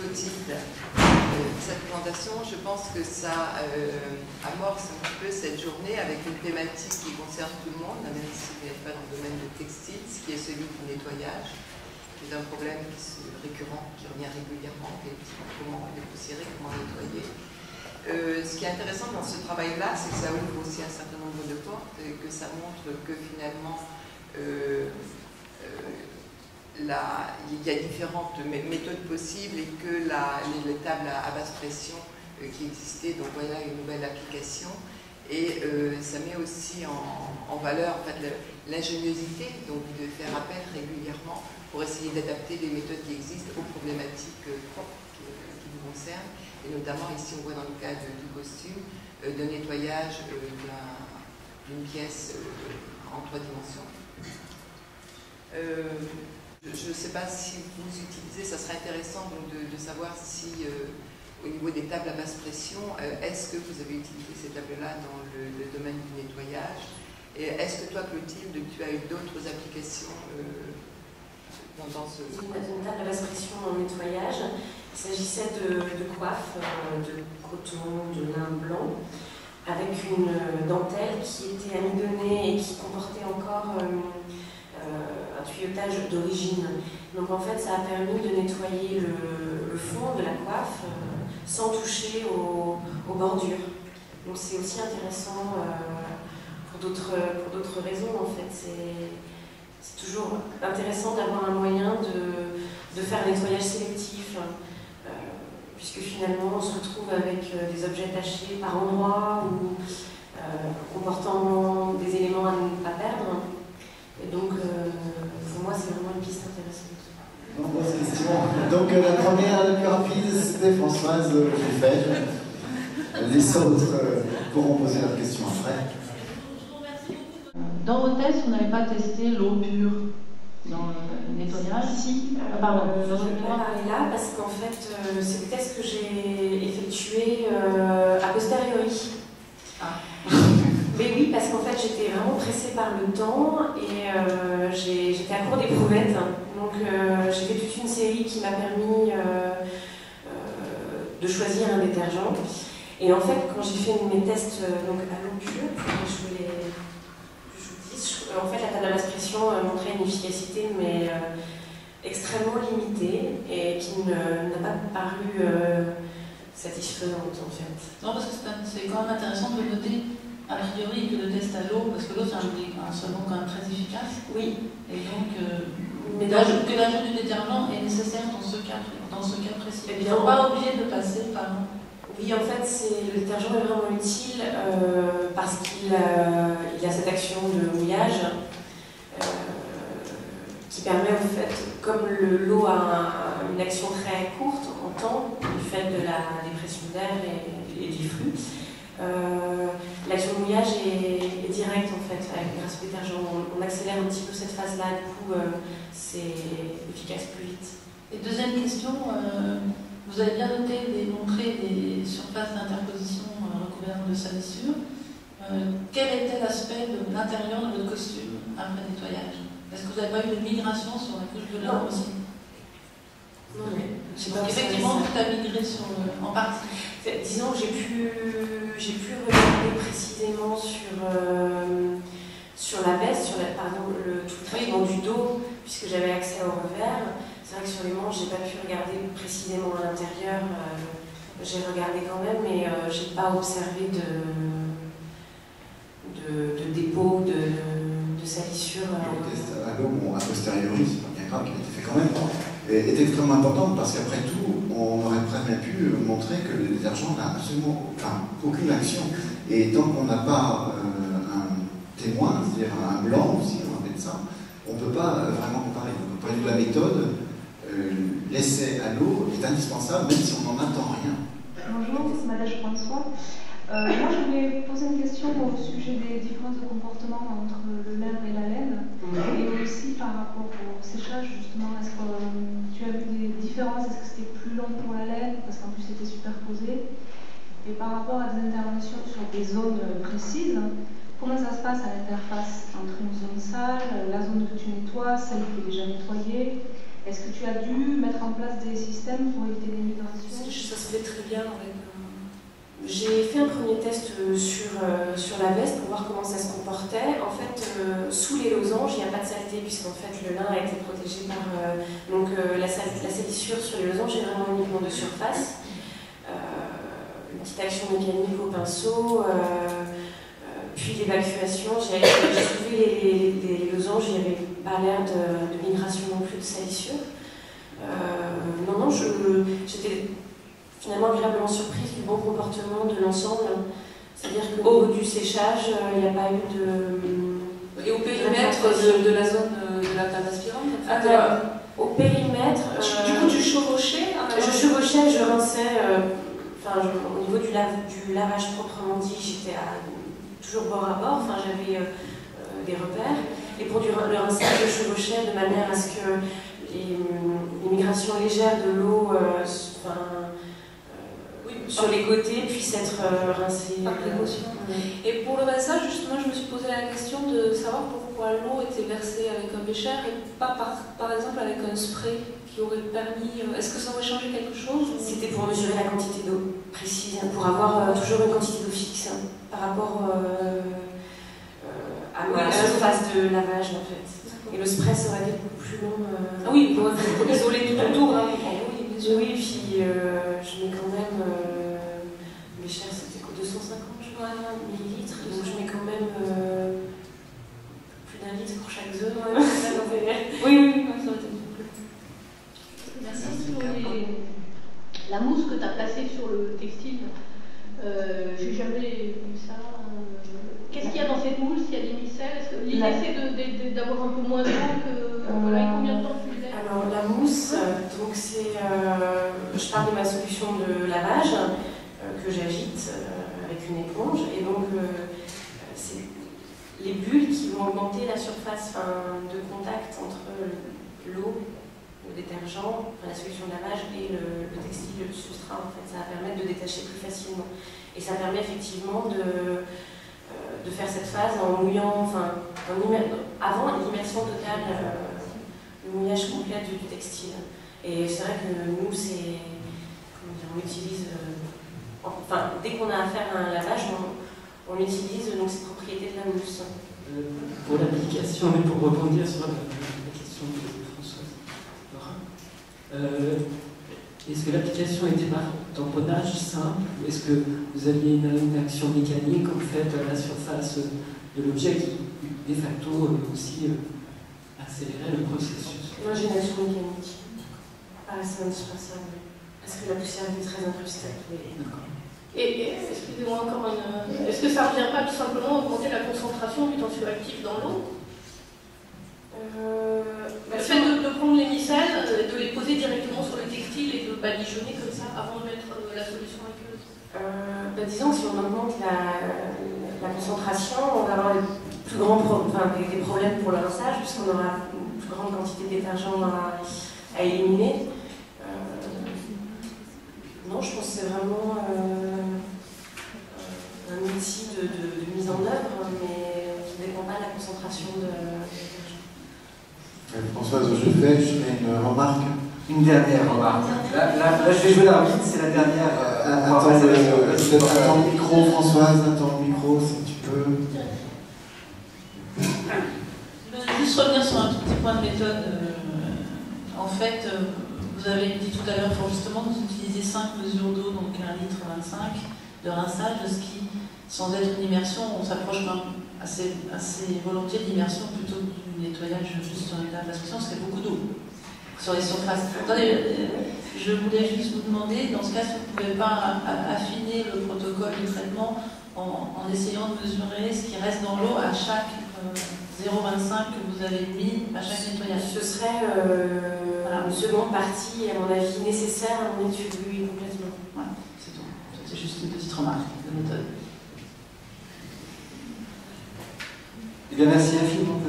Clotilde. Cette présentation, je pense que ça amorce un petit peu cette journée avec une thématique qui concerne tout le monde, même si vous n'êtes pas dans le domaine du textile, ce qui est celui du nettoyage, qui est un problème récurrent, qui revient régulièrement, comment dépoussiérer, comment nettoyer. Ce qui est intéressant dans ce travail-là, c'est que ça ouvre aussi un certain nombre de portes et que ça montre que finalement, il y a différentes méthodes possibles et que les tables à basse pression qui existaient, donc voilà une nouvelle application. Et ça met aussi en valeur en fait, l'ingéniosité de faire appel régulièrement pour essayer d'adapter les méthodes qui existent aux problématiques propres qui nous concernent. Et notamment ici on voit dans le cas du costume, de nettoyage d'une pièce en 3 dimensions. Je ne sais pas si vous utilisez, ça serait intéressant donc, de savoir si au niveau des tables à basse pression, est-ce que vous avez utilisé ces tables-là dans le domaine du nettoyage? Et est-ce que toi, Clotilde, tu as eu d'autres applications dans ce... Une table à basse pression en nettoyage. Il s'agissait de coiffes, de coton, de lin blanc, avec une dentelle qui était amidonnée et qui comportait encore un tuyautage d'origine. Donc en fait, ça a permis de nettoyer le fond de la coiffe sans toucher aux bordures. Donc c'est aussi intéressant pour d'autres raisons en fait. C'est toujours intéressant d'avoir un moyen de faire un nettoyage sélectif, puisque finalement on se retrouve avec des objets tachés par endroits ou comportant des éléments à ne pas perdre. Et donc, pour moi, c'est vraiment une piste intéressante. Nombreuses questions. Donc, la première, la plus rapide, c'était Françoise Feffège. Les autres pourront poser leurs questions après. Dans vos tests, vous n'avez pas testé l'eau pure dans le nettoyage? Si, pardon. Je vais parler là parce qu'en fait, c'est le test que j'ai effectué a posteriori. Ah. Mais oui, parce qu'en fait j'étais vraiment pressée par le temps et j'étais à court d'éprouvettes. Donc j'ai fait toute une série qui m'a permis de choisir un détergent. Et en fait, quand j'ai fait mes tests donc à l'eau pure, en fait la table à basse pression montrait une efficacité mais extrêmement limitée et qui n'a pas paru satisfaisante en fait. Non, parce que c'est quand même intéressant de noter a priori que le test à l'eau, parce que l'eau c'est un solvant quand même très efficace. Oui. Et donc, que l'ajout du détergent est nécessaire dans ce cas précis. Eh bien, ils ne sont pas obligés de passer par... Oui, en fait, le détergent est vraiment utile parce qu'il a cette action de mouillage qui permet, en fait, comme l'eau a une action très courte en temps, du fait de la dépression d'air et du flux, l'action de mouillage est directe en fait grâce au détergent. On accélère un petit peu cette phase-là, du coup c'est efficace plus vite. Et deuxième question, vous avez bien montré des surfaces d'interposition recouvertes de salissure. Quel était l'aspect de l'intérieur de votre costume après nettoyage? Est-ce que vous n'avez pas eu de migration sur la couche de lin aussi? Non, mais effectivement, tout a migré en partie. Disons que j'ai pu regarder précisément sur la veste, par exemple tout le traitement du dos, puisque j'avais accès au revers. C'est vrai que sur les manches, j'ai pas pu regarder précisément à l'intérieur. J'ai regardé quand même, mais j'ai pas observé de dépôt de salissure. Le test à l'eau, bon, a posteriori, c'est pas bien grave, qui a été fait quand même, est extrêmement important parce qu'après tout, on aurait très bien pu montrer que le détergent n'a absolument aucune action. Et tant qu'on n'a pas un témoin, c'est-à-dire un blanc aussi, on appelle ça, on ne peut pas vraiment comparer. Donc, au point de vue de la méthode, l'essai à l'eau est indispensable, même si on n'en attend rien. Bonjour, c'est Madame François. Moi, je voulais poser une question au sujet des différences de comportement entre le lin et la laine, et aussi par rapport au séchage, justement. Est-ce que tu as vu des différences? Est-ce que c'était plus long pour la laine, parce qu'en plus c'était superposé? Et par rapport à des interventions sur des zones précises, comment ça se passe à l'interface entre une zone sale, la zone que tu nettoies, celle qui est déjà nettoyée? Est-ce que tu as dû mettre en place des systèmes pour éviter les migrations? Ça se fait très bien avec... J'ai fait un premier test sur la veste pour voir comment ça se comportait. En fait, sous les losanges, il n'y a pas de saleté puisqu'en fait le lin a été protégé par... la salissure sur les losanges est vraiment uniquement de surface. Une petite action mécanique au pinceau, puis l'évacuation. J'ai soulevé les losanges, il n'y avait pas l'air de migration non plus de salissure. Non, j'étais finalement agréablement surprise du bon comportement de l'ensemble. C'est-à-dire qu'au niveau du séchage, il n'y a pas eu de... Et au périmètre de la zone de la table aspirante en fait, au périmètre... du coup, tu chevauchais? Je chevauchais, je rinçais... au niveau du lavage proprement dit, j'étais toujours bord à bord. J'avais des repères. Et pour le rinçage, je chevauchais de manière à ce que les migrations légères de l'eau sur les côtés puissent être rincées. Par précaution. Et pour le rinçage, justement, je me suis posé la question de savoir pourquoi l'eau était versée avec un bécher et pas par exemple avec un spray qui aurait permis... Est-ce que ça aurait changé quelque chose? C'était pour mesurer la quantité d'eau précise, pour avoir toujours une quantité d'eau fixe par rapport à la surface de lavage en fait. Et le spray serait été beaucoup plus long. Ah oui, pour isoler tout autour. Oui, puis je mets quand même... mes chers, c'était quoi, 250 millilitres, donc je mets quand même plus d'un litre pour chaque zone. Oui, ça aurait été beaucoup plus. Merci pour la mousse que tu as placée sur le textile. J'ai jamais vu ça. Qu'est-ce qu'il y a dans cette mousse? Il y a des micelles? L'idée c'est d'avoir un peu moins d'eau que... Voilà, et combien de temps tu le laisses? Alors la mousse, donc c'est... je parle de ma solution de lavage que j'agite avec une éponge. Et donc c'est les bulles qui vont augmenter la surface de contact entre l'eau, le détergent, la solution de lavage et le textile, le substrat. En fait, ça va permettre de détacher plus facilement. Et ça permet effectivement de faire cette phase en mouillant, avant l'immersion totale, le mouillage complet du textile. Et c'est vrai que nous, on utilise, dès qu'on a affaire à un lavage, on utilise donc ces propriétés de la mousse. Pour l'application, mais pour rebondir sur la question de Françoise Laura, est-ce que l'application était par tamponnage simple ou est-ce que vous aviez une action mécanique en fait à la surface de l'objet qui, de facto, aussi accélérait le processus? Moi, j'ai une action mécanique. Ça ne se passe pas, parce que la poussière était très incrustée. Et excusez-moi encore est-ce que ça ne revient pas tout simplement à augmenter la concentration du tensioactif dans l'eau? Le fait de prendre les micelles, de les poser directement sur le textile et de badigeonner comme ça avant de mettre la solution aqueuse? Disons que si on augmente la concentration, on va avoir des problèmes pour le rinçage, puisqu'on aura une plus grande quantité de détergent à éliminer. Non, je pense que c'est vraiment un outil de mise en œuvre, mais qui ne dépend pas de la concentration de détergent. Françoise, je fais une remarque. Une dernière remarque. Là, je vais jouer l'arbitre, c'est la dernière. Attends le micro, Françoise, attends le micro, si tu peux. Je veux juste revenir sur un tout petit point de méthode. En fait, vous avez dit tout à l'heure, fort justement, que vous utilisez 5 mesures d'eau, donc 1,25 litre de rinçage, ce qui, sans être une immersion, on s'approche quand même assez volontiers de l'immersion plutôt que du nettoyage juste sur une table d'inspection, parce qu'il y a beaucoup d'eau sur les surfaces. Attendez, je voulais juste vous demander, dans ce cas, si vous ne pouvez pas affiner le protocole de traitement en essayant de mesurer ce qui reste dans l'eau à chaque 0,25 que vous avez mis à chaque nettoyage. Ce serait une seconde partie, à mon avis, nécessaire à mon étude, oui, complètement. Ouais, c'est tout. C'est juste une petite remarque de méthode. Eh bien, merci infiniment.